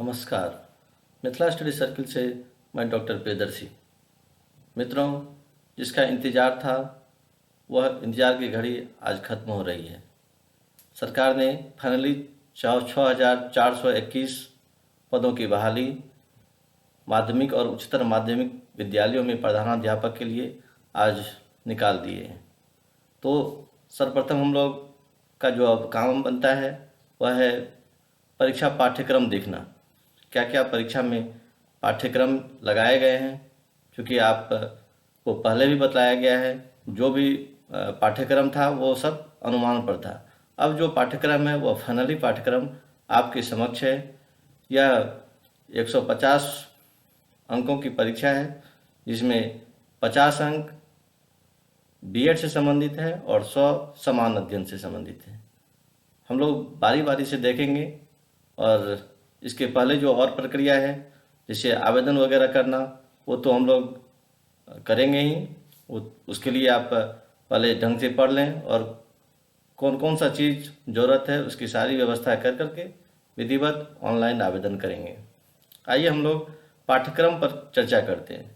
नमस्कार। Mithila study circle से मैं डॉक्टर प्रियदर्शी। मित्रों, जिसका इंतज़ार था वह इंतज़ार की घड़ी आज ख़त्म हो रही है। सरकार ने फाइनली 6,421 पदों की बहाली माध्यमिक और उच्चतर माध्यमिक विद्यालयों में प्रधानाध्यापक के लिए आज निकाल दिए हैं। तो सर्वप्रथम हम लोग का जो अब काम बनता है वह है परीक्षा पाठ्यक्रम देखना। क्या क्या परीक्षा में पाठ्यक्रम लगाए गए हैं, क्योंकि आपको पहले भी बताया गया है जो भी पाठ्यक्रम था वो सब अनुमान पर था। अब जो पाठ्यक्रम है वह फाइनली पाठ्यक्रम आपके समक्ष है। यह 150 अंकों की परीक्षा है, जिसमें 50 अंक बीएड से संबंधित है और 100 समान अध्ययन से संबंधित है। हम लोग बारी बारी से देखेंगे और इसके पहले जो और प्रक्रिया है जैसे आवेदन वगैरह करना वो तो हम लोग करेंगे ही। उसके लिए आप पहले ढंग से पढ़ लें और कौन कौन सा चीज़ ज़रूरत है उसकी सारी व्यवस्था कर करके विधिवत ऑनलाइन आवेदन करेंगे। आइए हम लोग पाठ्यक्रम पर चर्चा करते हैं।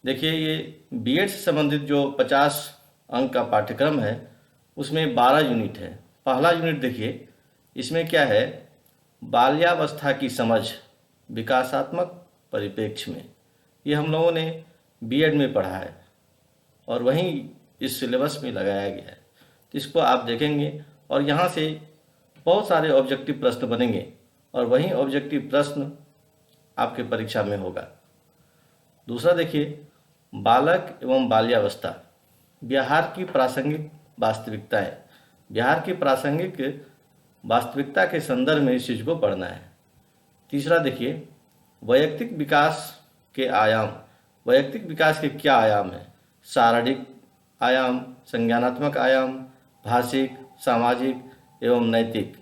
देखिए, ये बीएड से संबंधित जो 50 अंक का पाठ्यक्रम है उसमें 12 यूनिट है। पहला यूनिट देखिए, इसमें क्या है, बाल्यावस्था की समझ विकासात्मक परिप्रेक्ष्य में। ये हम लोगों ने बीएड में पढ़ा है और वहीं इस सिलेबस में लगाया गया है। तो इसको आप देखेंगे और यहाँ से बहुत सारे ऑब्जेक्टिव प्रश्न बनेंगे और वहीं ऑब्जेक्टिव प्रश्न आपके परीक्षा में होगा। दूसरा देखिए, बालक एवं बाल्यावस्था, बिहार की प्रासंगिक वास्तविकताएं। बिहार की प्रासंगिक वास्तविकता के संदर्भ में इस चीज़ को पढ़ना है। तीसरा देखिए, वैयक्तिक विकास के आयाम। वैयक्तिक विकास के क्या आयाम हैं? शारीरिक आयाम, संज्ञानात्मक आयाम, भाषिक, सामाजिक एवं नैतिक,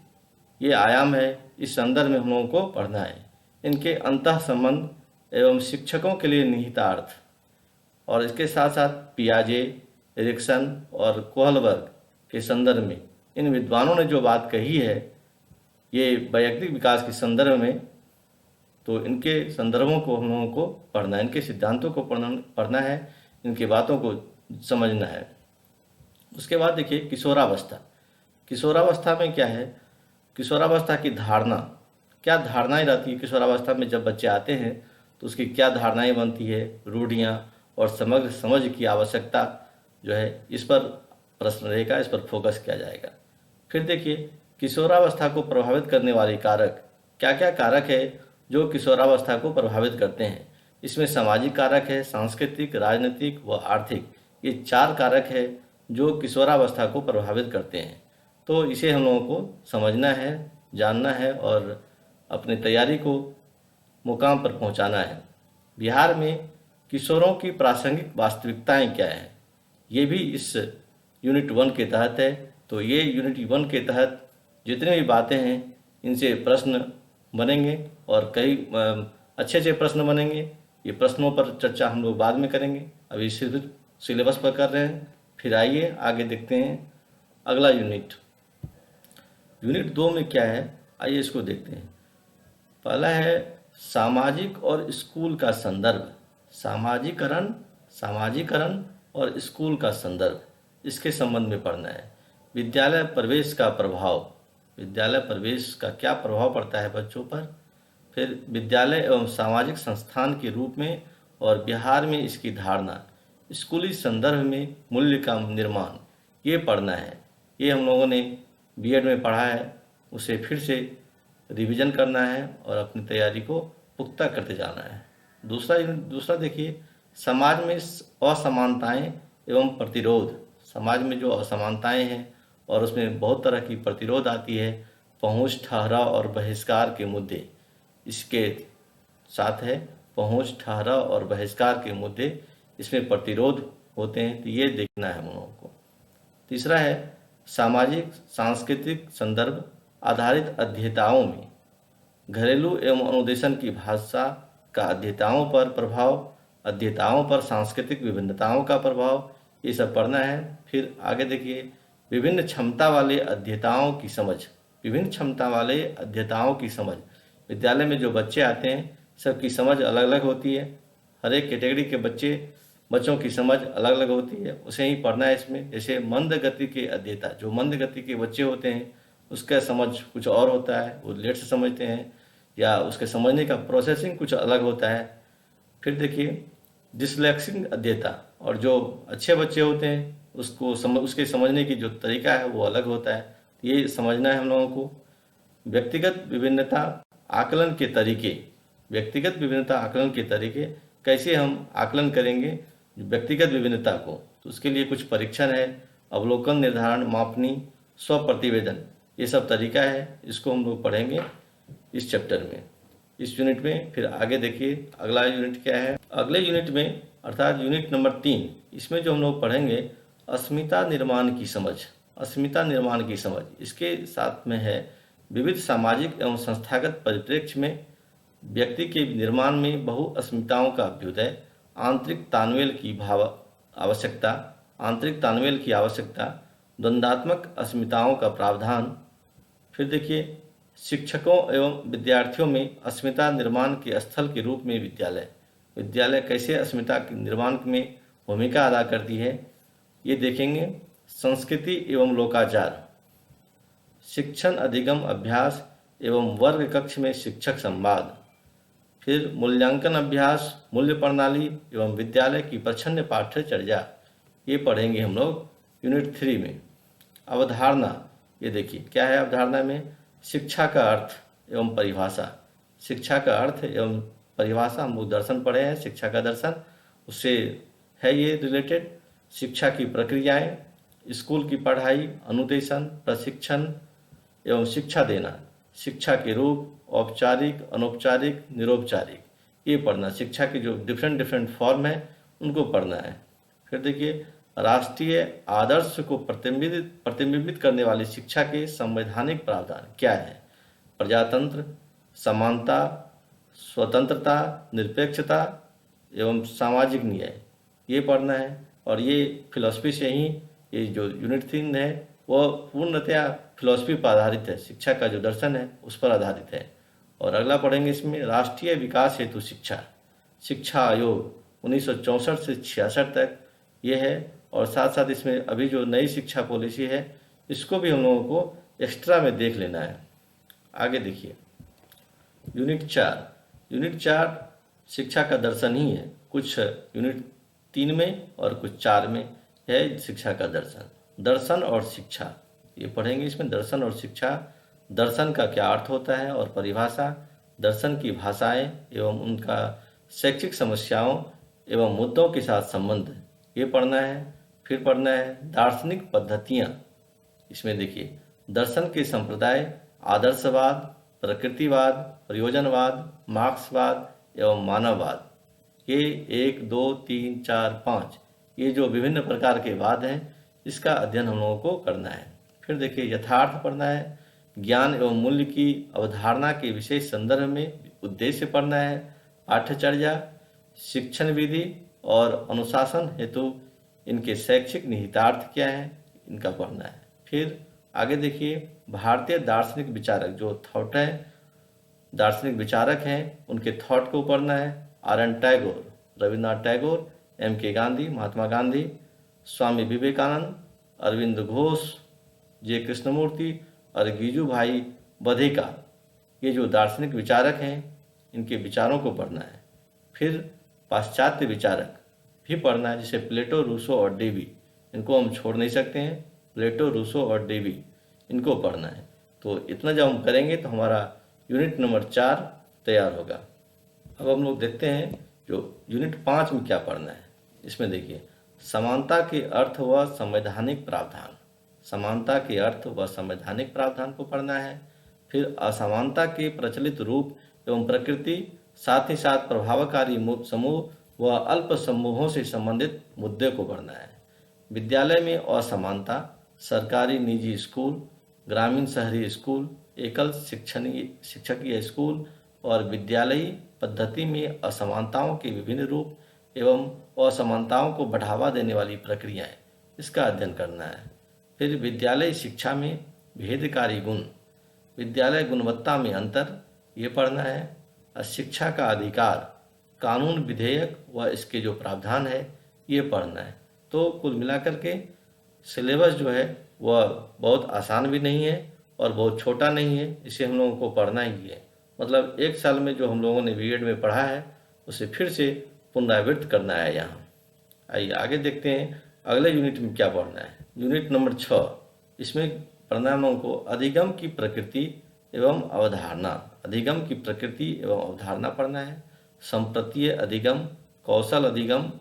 ये आयाम है। इस संदर्भ में हम लोगों को पढ़ना है। इनके अंतः संबंध एवं शिक्षकों के लिए निहितार्थ, और इसके साथ साथ पियाजे, एरिक्सन और कोहलबर्ग के संदर्भ में इन विद्वानों ने जो बात कही है ये वैयक्तिक विकास के संदर्भ में, तो इनके संदर्भों को हम लोगों को पढ़ना है, इनके सिद्धांतों को पढ़ना है, इनकी बातों को समझना है। उसके बाद देखिए, किशोरावस्था। किशोरावस्था में क्या है, किशोरावस्था की धारणा, क्या धारणाएं रहती है किशोरावस्था में। जब बच्चे आते हैं तो उसकी क्या धारणाएं बनती है, रूढ़ियाँ और समग्र समझ की आवश्यकता जो है, इस पर प्रश्न रहेगा, इस पर फोकस किया जाएगा। फिर देखिए, किशोरावस्था को प्रभावित करने वाले कारक, क्या क्या कारक है जो किशोरावस्था को प्रभावित करते हैं। इसमें सामाजिक कारक है, सांस्कृतिक, राजनीतिक व आर्थिक, ये 4 कारक है जो किशोरावस्था को प्रभावित करते हैं। तो इसे हम लोगों को समझना है, जानना है और अपनी तैयारी को मुकाम पर पहुंचाना है। बिहार में किशोरों की प्रासंगिक वास्तविकताएं क्या हैं, ये भी इस यूनिट 1 के तहत है। तो ये यूनिट 1 के तहत जितनी भी बातें हैं इनसे प्रश्न बनेंगे और कई अच्छे अच्छे प्रश्न बनेंगे। ये प्रश्नों पर चर्चा हम लोग बाद में करेंगे, अभी सिर्फ सिलेबस पर कर रहे हैं। फिर आइए आगे देखते हैं अगला यूनिट। यूनिट 2 में क्या है, आइए इसको देखते हैं। पहला है सामाजिक और स्कूल का संदर्भ। सामाजिकरण और स्कूल का संदर्भ, इसके संबंध में पढ़ना है। विद्यालय प्रवेश का प्रभाव, विद्यालय प्रवेश का क्या प्रभाव पड़ता है बच्चों पर। फिर विद्यालय एवं सामाजिक संस्थान के रूप में और बिहार में इसकी धारणा, स्कूली संदर्भ में मूल्य का निर्माण, ये पढ़ना है। ये हम लोगों ने बीएड में पढ़ा है, उसे फिर से रिवीजन करना है और अपनी तैयारी को पुख्ता करते जाना है। दूसरा देखिए, समाज में असमानताएं एवं प्रतिरोध। समाज में जो असमानताएं हैं और उसमें बहुत तरह की प्रतिरोध आती है, पहुंच, ठहराव और बहिष्कार के मुद्दे इसके साथ है। पहुंच, ठहराव और बहिष्कार के मुद्दे, इसमें प्रतिरोध होते हैं, तो ये देखना है हम लोगों को। तीसरा है सामाजिक सांस्कृतिक संदर्भ आधारित अध्येताओं में घरेलू एवं अनुदेशन की भाषा का अध्येताओं पर प्रभाव, अध्येताओं पर सांस्कृतिक विभिन्नताओं का प्रभाव, ये सब पढ़ना है। फिर आगे देखिए, विभिन्न क्षमता वाले अध्येताओं की समझ, विभिन्न क्षमता वाले अध्येताओं की समझ विद्यालय में जो बच्चे आते हैं सबकी समझ अलग अलग होती है। हर एक कैटेगरी के बच्चों की समझ अलग अलग होती है, उसे ही पढ़ना है इसमें। जैसे मंद गति के अध्येता, जो मंद गति के बच्चे होते हैं उसका समझ कुछ और होता है, वो लेट से समझते हैं, या उसके समझने का प्रोसेसिंग कुछ अलग होता है। फिर देखिए डिसलेक्सिक अध्येता, और जो अच्छे बच्चे होते हैं उसके समझने की जो तरीका है वो अलग होता है। ये समझना है हम लोगों को। व्यक्तिगत विभिन्नता आकलन के तरीके, व्यक्तिगत विभिन्नता आकलन के तरीके, कैसे हम आकलन करेंगे व्यक्तिगत विभिन्नता को, तो उसके लिए कुछ परीक्षण है, अवलोकन, निर्धारण, मापनी, स्व प्रतिवेदन, ये सब तरीका है। इसको हम लोग पढ़ेंगे इस चैप्टर में, इस यूनिट में। फिर आगे देखिए अगला यूनिट क्या है। अगले यूनिट में अर्थात यूनिट नंबर 3, इसमें जो हम लोग पढ़ेंगे अस्मिता निर्माण की समझ। अस्मिता निर्माण की समझ, इसके साथ में है विविध सामाजिक एवं संस्थागत परिप्रेक्ष्य में व्यक्ति के निर्माण में बहुअस्मिताओं का अभ्युदय, आंतरिक तालमेल की आवश्यकता, द्वंद्वात्मक अस्मिताओं का प्रावधान। फिर देखिए शिक्षकों एवं विद्यार्थियों में अस्मिता निर्माण के स्थल के रूप में विद्यालय कैसे अस्मिता के निर्माण में भूमिका अदा करती है, ये देखेंगे। संस्कृति एवं लोकाचार, शिक्षण अधिगम अभ्यास एवं वर्ग कक्ष में शिक्षक संवाद। फिर मूल्यांकन अभ्यास, मूल्य प्रणाली एवं विद्यालय की प्रच्छन्न पाठ्यचर्या, ये पढ़ेंगे हम लोग यूनिट 3 में। अवधारणा, ये देखिए क्या है अवधारणा में, शिक्षा का अर्थ एवं परिभाषा। शिक्षा का अर्थ एवं परिभाषा, हम लोग दर्शन पढ़े हैं, शिक्षा का दर्शन, उससे है ये रिलेटेड। शिक्षा की प्रक्रियाएं, स्कूल की पढ़ाई, अनुदेशन, प्रशिक्षण एवं शिक्षा देना, शिक्षा के रूप, औपचारिक, अनौपचारिक, निरौपचारिक, ये पढ़ना। शिक्षा के जो डिफरेंट फॉर्म है उनको पढ़ना है। फिर देखिए राष्ट्रीय आदर्श को प्रतिबिंबित करने वाली शिक्षा के संवैधानिक प्रावधान क्या है। प्रजातंत्र, समानता, स्वतंत्रता, निरपेक्षता एवं सामाजिक न्याय, ये पढ़ना है। और ये फिलॉसफी से ही, ये जो यूनिट 3 है वो पूर्णतया फिलॉसफी पर आधारित है, शिक्षा का जो दर्शन है उस पर आधारित है। और अगला पढ़ेंगे इसमें राष्ट्रीय विकास हेतु शिक्षा आयोग 1964 से 66 तक ये है। और साथ साथ इसमें अभी जो नई शिक्षा पॉलिसी है इसको भी हम लोगों को एक्स्ट्रा में देख लेना है। आगे देखिए यूनिट 4 शिक्षा का दर्शन ही है। कुछ यूनिट 3 में और कुछ 4 में है शिक्षा का दर्शन और शिक्षा, ये पढ़ेंगे इसमें। दर्शन और शिक्षा, दर्शन का क्या अर्थ होता है और परिभाषा, दर्शन की भाषाएं एवं उनका शैक्षिक समस्याओं एवं मुद्दों के साथ संबंध, ये पढ़ना है। फिर पढ़ना है दार्शनिक पद्धतियाँ, इसमें देखिए दर्शन के संप्रदाय, आदर्शवाद, प्रकृतिवाद, प्रयोजनवाद, मार्क्सवाद एवं मानववाद, ये 1, 2, 3, 4, 5, ये जो विभिन्न प्रकार के वाद हैं इसका अध्ययन हम लोगों को करना है। फिर देखिए यथार्थ पढ़ना है, ज्ञान एवं मूल्य की अवधारणा के विशेष संदर्भ में उद्देश्य पढ़ना है। पाठ्यचर्या, शिक्षण विधि और अनुशासन हेतु इनके शैक्षिक निहितार्थ क्या है, इनका पढ़ना है। फिर आगे देखिए भारतीय दार्शनिक विचारक जो थॉट है, दार्शनिक विचारक हैं, उनके थॉट को पढ़ना है। आर.एन. टैगोर, रविन्द्रनाथ टैगोर, M.K. गांधी, महात्मा गांधी, स्वामी विवेकानंद, अरविंद घोष, जे कृष्णमूर्ति और गिजू भाई बधेका, ये जो दार्शनिक विचारक हैं इनके विचारों को पढ़ना है। फिर पाश्चात्य विचारक भी पढ़ना है, जैसे प्लेटो, रूसो और डेवी, इनको हम छोड़ नहीं सकते हैं। प्लेटो, रूसो और डेवी, इनको पढ़ना है। तो इतना जब हम करेंगे तो हमारा यूनिट नंबर 4 तैयार होगा। अब हम लोग देखते हैं जो यूनिट 5 में क्या पढ़ना है। इसमें देखिए समानता के अर्थ व संवैधानिक प्रावधान, समानता के अर्थ व संवैधानिक प्रावधान को पढ़ना है। फिर असमानता के प्रचलित रूप एवं प्रकृति, साथ ही साथ प्रभावकारी समूह व अल्प समूहों से संबंधित मुद्दे को पढ़ना है। विद्यालय में असमानता, सरकारी निजी स्कूल, ग्रामीण शहरी स्कूल, एकल शिक्षकीय स्कूल और विद्यालयी पद्धति में असमानताओं के विभिन्न रूप एवं असमानताओं को बढ़ावा देने वाली प्रक्रियाएं, इसका अध्ययन करना है। फिर विद्यालय शिक्षा में भेदकारी गुण, विद्यालय गुणवत्ता में अंतर, ये पढ़ना है। शिक्षा का अधिकार, कानून, विधेयक व इसके जो प्रावधान है ये पढ़ना है। तो कुल मिलाकर के सिलेबस जो है वह बहुत आसान भी नहीं है और बहुत छोटा नहीं है, इसे हम लोगों को पढ़ना ही है। मतलब एक साल में जो हम लोगों ने बीएड में पढ़ा है उसे फिर से पुनरावृत्त करना है यहाँ। आइए आगे देखते हैं अगले यूनिट में क्या पढ़ना है। यूनिट नंबर 6, इसमें पढ़ना है हम लोगों को अधिगम की प्रकृति एवं अवधारणा। अधिगम की प्रकृति एवं अवधारणा पढ़ना है। संप्रतीय अधिगम, कौशल अधिगम,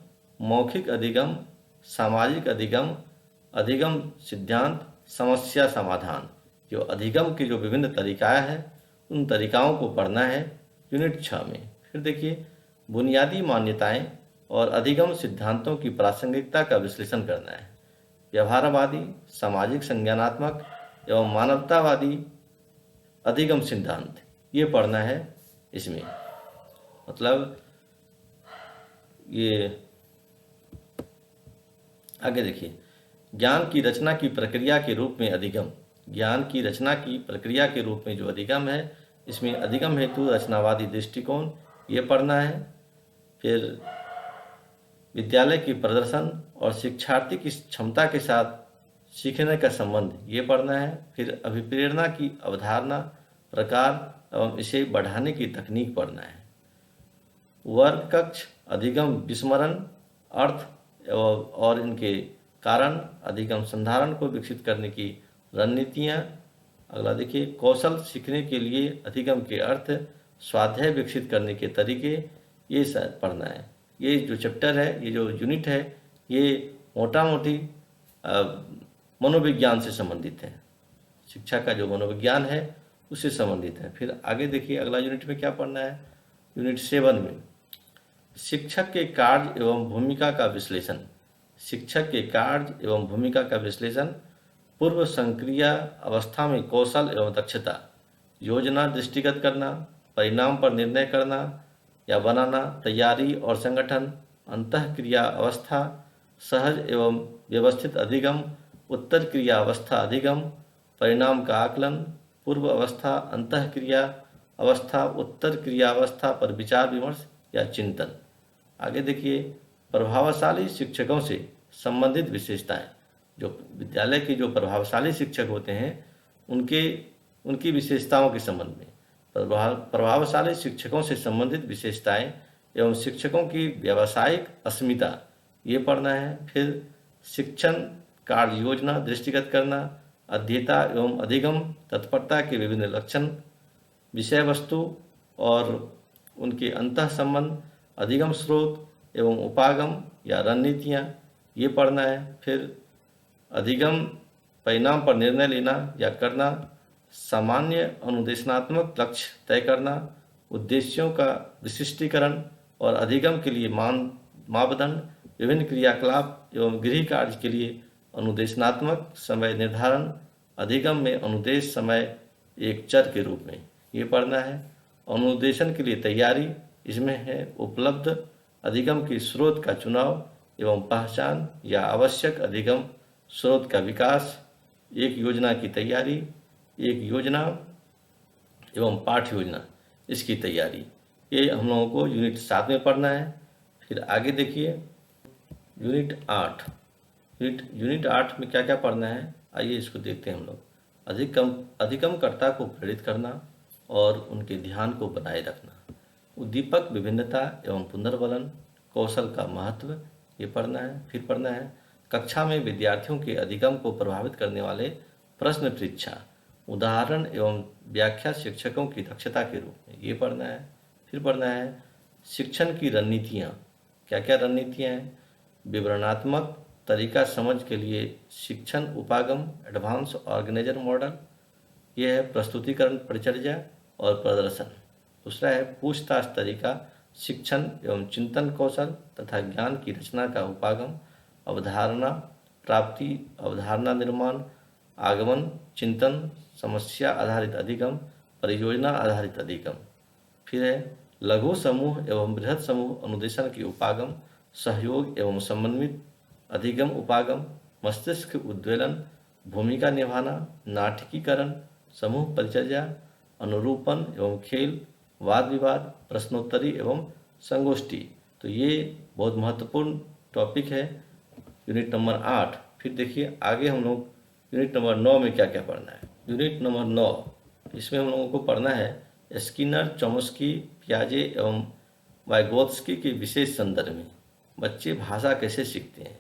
मौखिक अधिगम, सामाजिक अधिगम, अधिगम सिद्धांत, समस्या समाधान। जो अधिगम के जो विभिन्न तरीकाएं हैं उन तरीकाओं को पढ़ना है यूनिट 6 में। फिर देखिए बुनियादी मान्यताएं और अधिगम सिद्धांतों की प्रासंगिकता का विश्लेषण करना है। व्यवहारवादी, सामाजिक संज्ञानात्मक एवं मानवतावादी अधिगम सिद्धांत ये पढ़ना है इसमें। मतलब ये आगे देखिए ज्ञान की रचना की प्रक्रिया के रूप में अधिगम। ज्ञान की रचना की प्रक्रिया के रूप में जो अधिगम है, इसमें अधिगम हेतु रचनावादी दृष्टिकोण ये पढ़ना है। फिर विद्यालय की प्रदर्शन और शिक्षार्थी की क्षमता के साथ सीखने का संबंध ये पढ़ना है। फिर अभिप्रेरणा की अवधारणा, प्रकार एवं इसे बढ़ाने की तकनीक पढ़ना है। वर्ग कक्ष, अधिगम विस्मरण, अर्थ और इनके कारण, अधिगम संधारण को विकसित करने की रणनीतियाँ। अगला देखिए कौशल सीखने के लिए अधिगम के अर्थ, स्वाध्याय विकसित करने के तरीके ये सब पढ़ना है। ये जो चैप्टर है, ये जो यूनिट है, ये मोटा मोटी मनोविज्ञान से संबंधित है। शिक्षा का जो मनोविज्ञान है उससे संबंधित है। फिर आगे देखिए अगला यूनिट में क्या पढ़ना है। यूनिट 7 में शिक्षक के कार्य एवं भूमिका का विश्लेषण। शिक्षक के कार्य एवं भूमिका का विश्लेषण, पूर्व संक्रिया अवस्था में कौशल एवं दक्षता, योजना दृष्टिगत करना, परिणाम पर निर्णय करना या बनाना, तैयारी और संगठन, अंतःक्रिया अवस्था, सहज एवं व्यवस्थित अधिगम, उत्तर क्रिया अवस्था अधिगम, परिणाम का आकलन, पूर्व अवस्था, अंतःक्रिया अवस्था, उत्तर क्रिया अवस्था पर विचार विमर्श या चिंतन। आगे देखिए प्रभावशाली शिक्षकों से संबंधित विशेषताएं। जो विद्यालय के जो प्रभावशाली शिक्षक होते हैं उनकी विशेषताओं के संबंध में, प्रभावशाली शिक्षकों से संबंधित विशेषताएं एवं शिक्षकों की व्यावसायिक अस्मिता ये पढ़ना है। फिर शिक्षण कार्य योजना दृष्टिगत करना, अध्येता एवं अधिगम तत्परता के विभिन्न लक्षण, विषय वस्तु और उनके अंतः संबंध, अधिगम स्रोत एवं उपागम या रणनीतियाँ ये पढ़ना है। फिर अधिगम परिणाम पर निर्णय लेना या करना, सामान्य अनुदेशनात्मक लक्ष्य तय करना, उद्देश्यों का विशिष्टीकरण और अधिगम के लिए मापदंड, विभिन्न क्रियाकलाप एवं गृह कार्य के लिए अनुदेशनात्मक समय निर्धारण, अधिगम में अनुदेश समय एक चर के रूप में ये पढ़ना है। अनुदेशन के लिए तैयारी, इसमें है उपलब्ध अधिगम के स्रोत का चुनाव एवं पहचान या आवश्यक अधिगम स्रोत का विकास, एक योजना की तैयारी, एक योजना एवं पाठ योजना इसकी तैयारी, ये हम लोगों को यूनिट 7 में पढ़ना है। फिर आगे देखिए यूनिट 8। यूनिट 8 में क्या क्या पढ़ना है, आइए इसको देखते हैं हम लोग। अधिगमकर्ता को प्रेरित करना और उनके ध्यान को बनाए रखना, उद्दीपक विभिन्नता एवं पुनर्वलन, कौशल का महत्व ये पढ़ना है। फिर पढ़ना है कक्षा में विद्यार्थियों के अधिगम को प्रभावित करने वाले प्रश्न परीक्षा, उदाहरण एवं व्याख्या शिक्षकों की दक्षता के रूप में ये पढ़ना है। फिर पढ़ना है शिक्षण की रणनीतियाँ, क्या क्या रणनीतियाँ हैं, विवरणात्मक तरीका समझ के लिए शिक्षण उपागम एडवांस ऑर्गेनाइजर मॉडल, यह है प्रस्तुतिकरण परिचर्या और प्रदर्शन। दूसरा है पूछताछ तरीका, शिक्षण एवं चिंतन कौशल तथा ज्ञान की रचना का उपागम, अवधारणा प्राप्ति, अवधारणा निर्माण, आगमन, चिंतन, समस्या आधारित अधिगम, परियोजना आधारित अधिगम। फिर है लघु समूह एवं बृहद समूह अनुदेशन की उपागम, सहयोग एवं समन्वित अधिगम उपागम, मस्तिष्क उद्वेलन, भूमिका निभाना, नाटकीकरण, समूह परिचर्या, अनुरूपण एवं खेल, वाद विवाद, प्रश्नोत्तरी एवं संगोष्ठी। तो ये बहुत महत्वपूर्ण टॉपिक है यूनिट नंबर 8। फिर देखिए आगे हम लोग यूनिट नंबर 9 में क्या क्या पढ़ना है। यूनिट नंबर 9, इसमें हम लोगों को पढ़ना है स्किनर, चॉम्स्की, पियाजे एवं वाइगोत्स्की के विशेष संदर्भ में बच्चे भाषा कैसे सीखते हैं।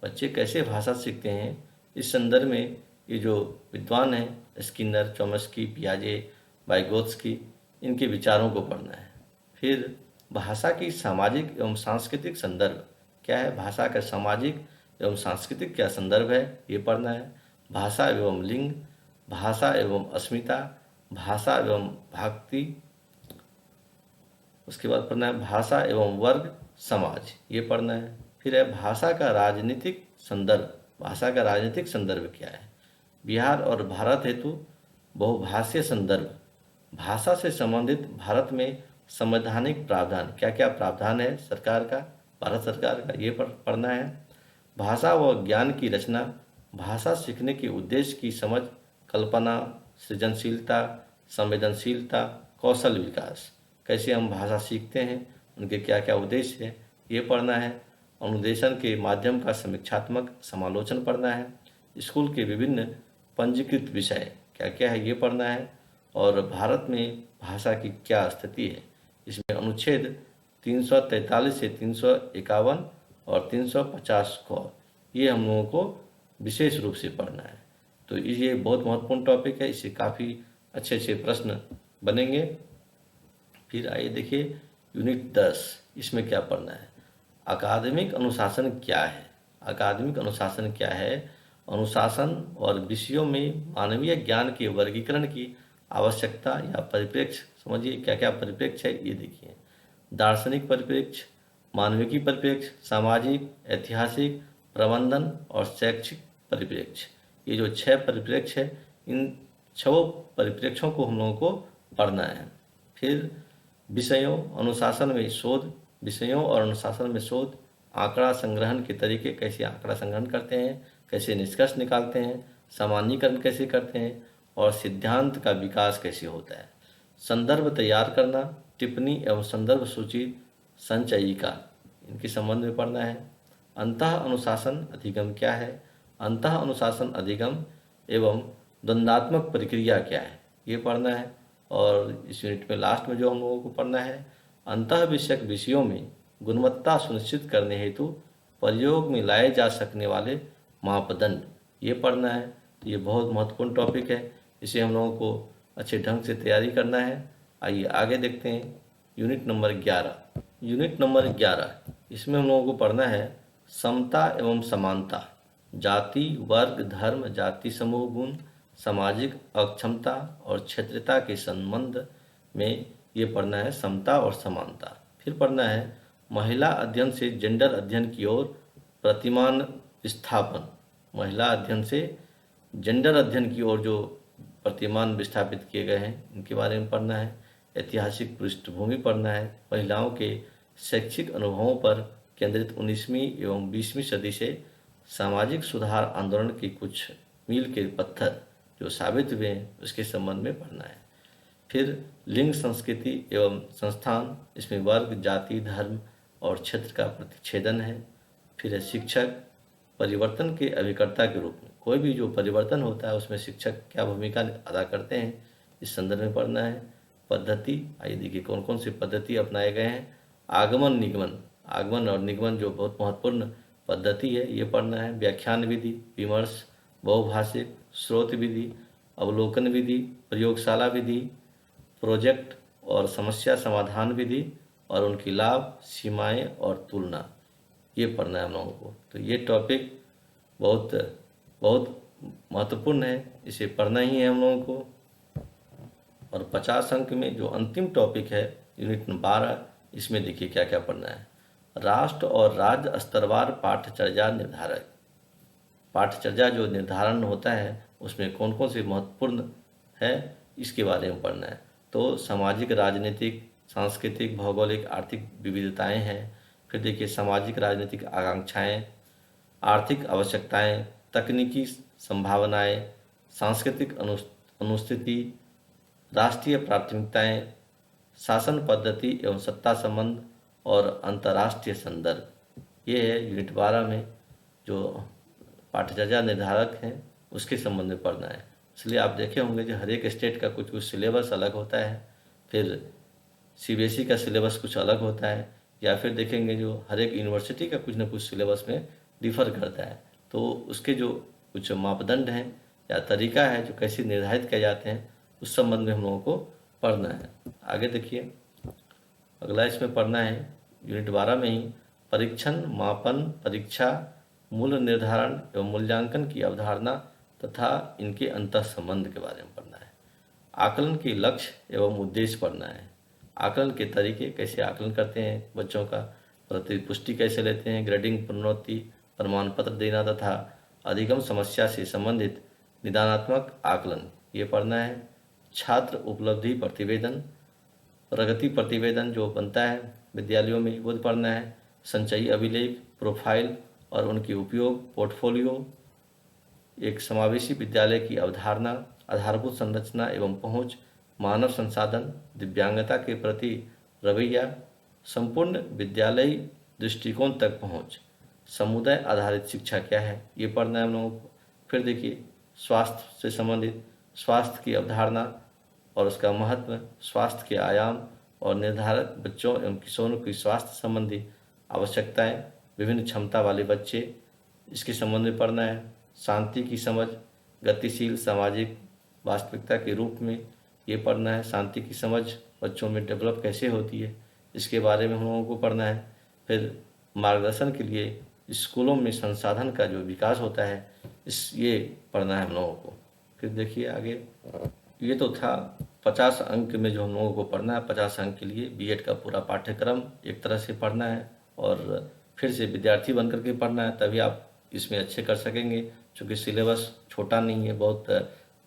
बच्चे कैसे भाषा सीखते हैं, इस संदर्भ में ये जो विद्वान हैं स्किनर, चॉम्स्की, पियाजे, वाइगोत्स्की, इनके विचारों को पढ़ना है। फिर भाषा की सामाजिक एवं सांस्कृतिक संदर्भ क्या है, भाषा का सामाजिक एवं सांस्कृतिक क्या संदर्भ है, ये पढ़ना है। भाषा एवं लिंग, भाषा एवं अस्मिता, भाषा एवं भक्ति, उसके बाद पढ़ना है भाषा एवं वर्ग समाज, ये पढ़ना है। फिर है भाषा का राजनीतिक संदर्भ, भाषा का राजनीतिक संदर्भ क्या है। बिहार और भारत हेतु बहुभाषीय संदर्भ, भाषा से संबंधित भारत में संवैधानिक प्रावधान, क्या क्या प्रावधान है सरकार का, भारत सरकार का, ये पढ़ना है। भाषा व ज्ञान की रचना, भाषा सीखने के उद्देश्य की समझ, कल्पना, सृजनशीलता, संवेदनशीलता, कौशल विकास, कैसे हम भाषा सीखते हैं, उनके क्या क्या उद्देश्य है, ये पढ़ना है। अनुदेशन के माध्यम का समीक्षात्मक समालोचन पढ़ना है। स्कूल के विभिन्न पंजीकृत विषय क्या क्या है, ये पढ़ना है। और भारत में भाषा की क्या स्थिति है, इसमें अनुच्छेद 343 से 351 और 350 को, ये हम लोगों को विशेष रूप से पढ़ना है। तो ये बहुत महत्वपूर्ण टॉपिक है, इससे काफ़ी अच्छे अच्छे प्रश्न बनेंगे। फिर आइए देखिए यूनिट 10, इसमें क्या पढ़ना है। अकादमिक अनुशासन क्या है, अकादमिक अनुशासन क्या है। अनुशासन और विषयों में मानवीय ज्ञान के वर्गीकरण की आवश्यकता या परिप्रेक्ष्य, समझिए क्या क्या परिप्रेक्ष्य है, ये देखिए। दार्शनिक परिप्रेक्ष्य, मानविकी परिप्रेक्ष्य, सामाजिक, ऐतिहासिक, प्रबंधन और शैक्षिक परिप्रेक्ष्य, ये जो 6 परिप्रेक्ष्य है, इन 6 परिप्रेक्ष्यों को हम लोगों को पढ़ना है। फिर विषयों, अनुशासन में शोध, विषयों और अनुशासन में शोध, आंकड़ा संग्रहण के तरीके, कैसे आंकड़ा संग्रहण करते हैं, कैसे निष्कर्ष निकालते हैं, सामान्यीकरण कैसे करते हैं, और सिद्धांत का विकास कैसे होता है। संदर्भ तैयार करना, टिप्पणी एवं संदर्भ सूची संचयिका, इनके संबंध में पढ़ना है। अंतः अनुशासन अधिगम क्या है, अंतः अनुशासन अधिगम एवं द्वंद्वात्मक प्रक्रिया क्या है, ये पढ़ना है। और इस यूनिट में लास्ट में जो हम लोगों को पढ़ना है, अंतः विषयक विषयों में गुणवत्ता सुनिश्चित करने हेतु प्रयोग में लाए जा सकने वाले मापदंड, ये पढ़ना है। तो ये बहुत महत्वपूर्ण टॉपिक है, इसे हम लोगों को अच्छे ढंग से तैयारी करना है। आइए आगे देखते हैं यूनिट नंबर 11। यूनिट नंबर 11, इसमें हम लोगों को पढ़ना है समता एवं समानता, जाति, वर्ग, धर्म, जाति समूह गुण, सामाजिक अक्षमता और क्षेत्रीयता के संबंध में ये पढ़ना है समता और समानता। फिर पढ़ना है महिला अध्ययन से जेंडर अध्ययन की ओर प्रतिमान विस्थापन, महिला अध्ययन से जेंडर अध्ययन की ओर जो प्रतिमान विस्थापित किए गए हैं, इनके बारे में पढ़ना है। ऐतिहासिक पृष्ठभूमि पढ़ना है। महिलाओं के शैक्षिक अनुभवों पर केंद्रित 19वीं एवं 20वीं सदी से सामाजिक सुधार आंदोलन के कुछ मील के पत्थर जो साबित हुए हैं, उसके संबंध में पढ़ना है। फिर लिंग, संस्कृति एवं संस्थान, इसमें वर्ग, जाति, धर्म और क्षेत्र का प्रतिच्छेदन है। फिर है शिक्षक, परिवर्तन के अभिकर्ता के रूप में, कोई भी जो परिवर्तन होता है उसमें शिक्षक क्या भूमिका अदा करते हैं, इस संदर्भ में पढ़ना है। पद्धति, आइए देखिए कौन कौन सी पद्धति अपनाए गए हैं। आगमन निगमन, आगमन और निगमन जो बहुत महत्वपूर्ण पद्धति है, ये पढ़ना है। व्याख्यान विधि, विमर्श, बहुभाषिक, स्रोत विधि, अवलोकन विधि, प्रयोगशाला विधि, प्रोजेक्ट और समस्या समाधान विधि और उनकी लाभ, सीमाएं और तुलना, ये पढ़ना है हम लोगों को। तो ये टॉपिक बहुत बहुत महत्वपूर्ण है, इसे पढ़ना ही है हम लोगों को। और 50 अंक में जो अंतिम टॉपिक है यूनिट 12, इसमें देखिए क्या क्या पढ़ना है। राष्ट्र और राज्य स्तरवार पाठ्यचर्या निर्धारक, पाठ्यचर्या जो निर्धारण होता है उसमें कौन कौन से महत्वपूर्ण है, इसके बारे में पढ़ना है। तो सामाजिक, राजनीतिक, सांस्कृतिक, भौगोलिक, आर्थिक विविधताएं हैं। फिर देखिए सामाजिक राजनीतिक आकांक्षाएं, आर्थिक आवश्यकताएं, तकनीकी संभावनाएं, सांस्कृतिक अनुस्थिति, राष्ट्रीय प्राथमिकताएं, शासन पद्धति एवं सत्ता संबंध और अंतर्राष्ट्रीय संदर्भ। ये है यूनिट 12 में जो पाठ्यचर्या निर्धारक हैं उसके संबंध में पढ़ना है। इसलिए आप देखे होंगे जो हर एक स्टेट का कुछ कुछ सिलेबस अलग होता है, फिर सीबीएसई का सिलेबस कुछ अलग होता है, या फिर देखेंगे जो हर एक यूनिवर्सिटी का कुछ ना कुछ सिलेबस में डिफ़र करता है। तो उसके जो कुछ मापदंड हैं या तरीका है जो कैसे निर्धारित किए जाते हैं उस संबंध में हम लोगों को पढ़ना है। आगे देखिए, अगला इसमें पढ़ना है यूनिट 12 में ही परीक्षण, मापन, परीक्षा, मूल्य निर्धारण एवं मूल्यांकन की अवधारणा तथा इनके अंतःसंबंध के बारे में पढ़ना है। आकलन के लक्ष्य एवं उद्देश्य पढ़ना है। आकलन के तरीके, कैसे आकलन करते हैं बच्चों का, प्रतिपुष्टि कैसे लेते हैं, ग्रेडिंग, पुनरुक्ति, प्रमाण पत्र देना तथा अधिगम समस्या से संबंधित निदानात्मक आकलन, ये पढ़ना है। छात्र उपलब्धि प्रतिवेदन, प्रगति प्रतिवेदन जो बनता है विद्यालयों में वो पढ़ना है। संचयी अभिलेख, प्रोफाइल और उनके उपयोग, पोर्टफोलियो, एक समावेशी विद्यालय की अवधारणा, आधारभूत संरचना एवं पहुंच, मानव संसाधन, दिव्यांगता के प्रति रवैया, संपूर्ण विद्यालयी दृष्टिकोण तक पहुंच, समुदाय आधारित शिक्षा क्या है, ये पढ़ना है हम लोगों को। फिर देखिए, स्वास्थ्य से संबंधित, स्वास्थ्य की अवधारणा और उसका महत्व, स्वास्थ्य के आयाम और निर्धारक, बच्चों एवं किशोरों की स्वास्थ्य संबंधी आवश्यकताएं, विभिन्न क्षमता वाले बच्चे, इसके संबंध में पढ़ना है। शांति की समझ, गतिशील सामाजिक वास्तविकता के रूप में ये पढ़ना है। शांति की समझ बच्चों में डेवलप कैसे होती है इसके बारे में हम लोगों को पढ़ना है। फिर मार्गदर्शन के लिए स्कूलों में संसाधन का जो विकास होता है ये पढ़ना है हम लोगों को। फिर देखिए आगे, ये तो था 50 अंक में जो हम लोगों को पढ़ना है। 50 अंक के लिए बीएड का पूरा पाठ्यक्रम एक तरह से पढ़ना है और फिर से विद्यार्थी बनकर के पढ़ना है, तभी आप इसमें अच्छे कर सकेंगे। क्योंकि सिलेबस छोटा नहीं है, बहुत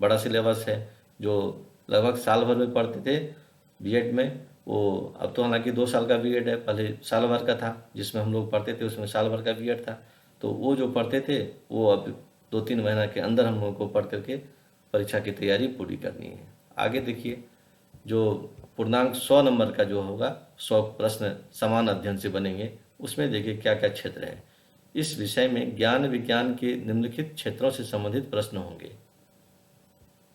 बड़ा सिलेबस है। जो लगभग साल भर में पढ़ते थे बीएड में, वो अब तो हालांकि 2 साल का बीएड है, पहले साल भर का था जिसमें हम लोग पढ़ते थे, उसमें साल भर का बीएड था। तो वो जो पढ़ते थे वो अब 2-3 महीना के अंदर हम लोगों को पढ़ करके परीक्षा की तैयारी पूरी करनी है। आगे देखिए, जो पूर्णांक 100 नंबर का जो होगा, 100 प्रश्न समान अध्ययन से बनेंगे, उसमें देखिए क्या क्या क्षेत्र है। इस विषय में ज्ञान विज्ञान के निम्नलिखित क्षेत्रों से संबंधित प्रश्न होंगे।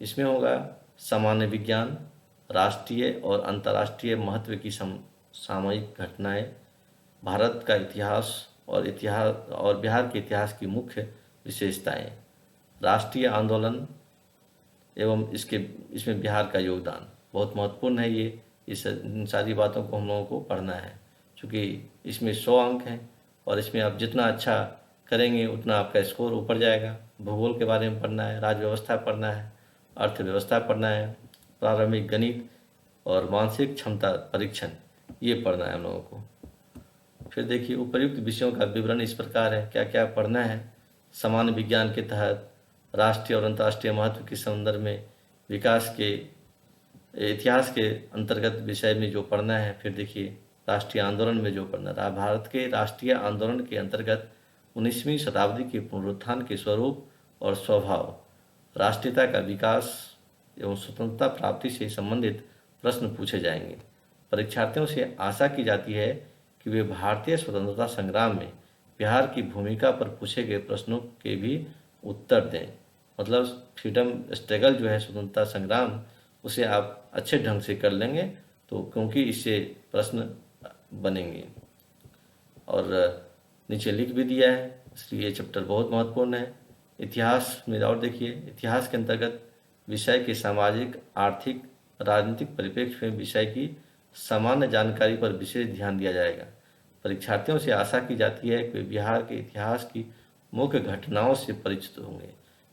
इसमें होगा सामान्य विज्ञान, राष्ट्रीय और अंतर्राष्ट्रीय महत्व की सामयिक घटनाएं, भारत का इतिहास और बिहार के इतिहास की मुख्य विशेषताएं, राष्ट्रीय आंदोलन एवं इसमें बिहार का योगदान बहुत महत्वपूर्ण है। इन सारी बातों को हम लोगों को पढ़ना है, क्योंकि इसमें 100 अंक हैं और इसमें आप जितना अच्छा करेंगे उतना आपका स्कोर ऊपर जाएगा। भूगोल के बारे में पढ़ना है, राज्य व्यवस्था पढ़ना है, अर्थव्यवस्था पढ़ना है, प्रारंभिक गणित और मानसिक क्षमता परीक्षण, ये पढ़ना है हम लोगों को। फिर देखिए, उपर्युक्त विषयों का विवरण इस प्रकार है, क्या क्या पढ़ना है। सामान्य विज्ञान के तहत राष्ट्रीय और अंतर्राष्ट्रीय महत्व के संदर्भ में विकास के इतिहास के अंतर्गत विषय में जो पढ़ना है। फिर देखिए, राष्ट्रीय आंदोलन में जो पढ़ना है, भारत के राष्ट्रीय आंदोलन के अंतर्गत 19वीं शताब्दी के पुनरुत्थान के स्वरूप और स्वभाव, राष्ट्रीयता का विकास एवं स्वतंत्रता प्राप्ति से संबंधित प्रश्न पूछे जाएंगे। परीक्षार्थियों से आशा की जाती है कि वे भारतीय स्वतंत्रता संग्राम में बिहार की भूमिका पर पूछे गए प्रश्नों के भी उत्तर दें। मतलब फ्रीडम स्ट्रगल जो है, स्वतंत्रता संग्राम, उसे आप अच्छे ढंग से कर लेंगे तो, क्योंकि इससे प्रश्न बनेंगे। और नीचे लिख भी दिया है, इसलिए ये चैप्टर बहुत महत्वपूर्ण है। इतिहास में और देखिए, इतिहास के अंतर्गत विषय के सामाजिक, आर्थिक, राजनीतिक परिप्रेक्ष्य में विषय की सामान्य जानकारी पर विशेष ध्यान दिया जाएगा। परीक्षार्थियों से आशा की जाती है कि वे बिहार के इतिहास की मुख्य घटनाओं से परिचित होंगे।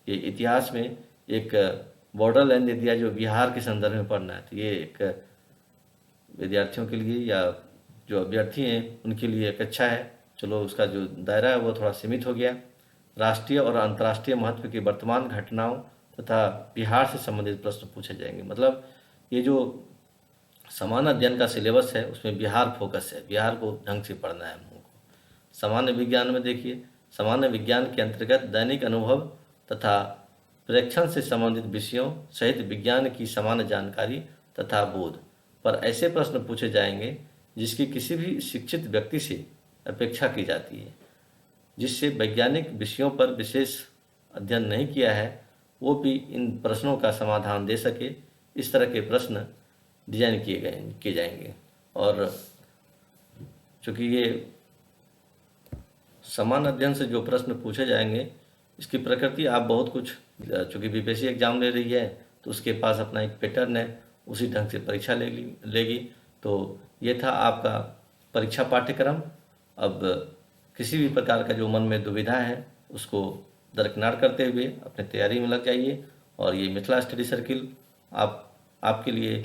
ये इतिहास में एक बॉर्डर लाइन दे दिया जो बिहार के संदर्भ में पढ़ना है, तो ये एक विद्यार्थियों के लिए या जो अभ्यर्थी हैं उनके लिए एक अच्छा है। चलो, उसका जो दायरा है वो थोड़ा सीमित हो गया। राष्ट्रीय और अंतर्राष्ट्रीय महत्व की वर्तमान घटनाओं तथा बिहार से संबंधित प्रश्न पूछे जाएंगे। मतलब ये जो समान अध्ययन का सिलेबस है उसमें बिहार फोकस है, बिहार को ढंग से पढ़ना है हम लोगों को। सामान्य विज्ञान में देखिए, सामान्य विज्ञान के अंतर्गत दैनिक अनुभव तथा प्रेक्षण से संबंधित विषयों सहित विज्ञान की सामान्य जानकारी तथा बोध पर ऐसे प्रश्न पूछे जाएंगे जिसकी किसी भी शिक्षित व्यक्ति से अपेक्षा की जाती है। जिससे वैज्ञानिक विषयों पर विशेष अध्ययन नहीं किया है वो भी इन प्रश्नों का समाधान दे सके, इस तरह के प्रश्न डिजाइन किए जाएंगे। और चूँकि ये समान अध्ययन से जो प्रश्न पूछे जाएंगे इसकी प्रकृति आप बहुत कुछ, चूँकि बीपीएससी एग्जाम ले रही है तो उसके पास अपना एक पैटर्न है, उसी ढंग से परीक्षा लेगी। तो ये था आपका परीक्षा पाठ्यक्रम। अब किसी भी प्रकार का जो मन में दुविधा है उसको दरकिनार करते हुए अपने तैयारी में लग जाइए। और ये मिथिला स्टडी सर्किल आपके लिए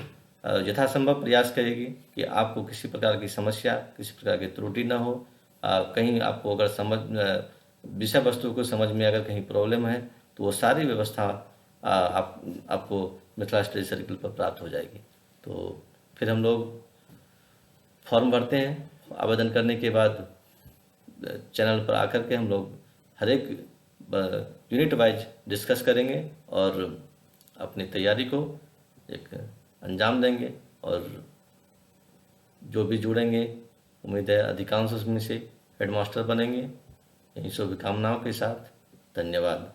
यथासंभव प्रयास करेगी कि आपको किसी प्रकार की समस्या, किसी प्रकार की त्रुटि ना हो। कहीं आपको अगर विषय वस्तु को समझ में अगर कहीं प्रॉब्लम है तो वो सारी व्यवस्था आपको मिथिला स्टडी सर्किल पर प्राप्त हो जाएगी। तो फिर हम लोग फॉर्म भरते हैं। आवेदन करने के बाद चैनल पर आकर के हम लोग हर एक यूनिट वाइज डिस्कस करेंगे और अपनी तैयारी को एक अंजाम देंगे। और जो भी जुड़ेंगे उम्मीद है अधिकांश उसमें से हेडमास्टर बनेंगे। यही शुभकामनाओं के साथ धन्यवाद।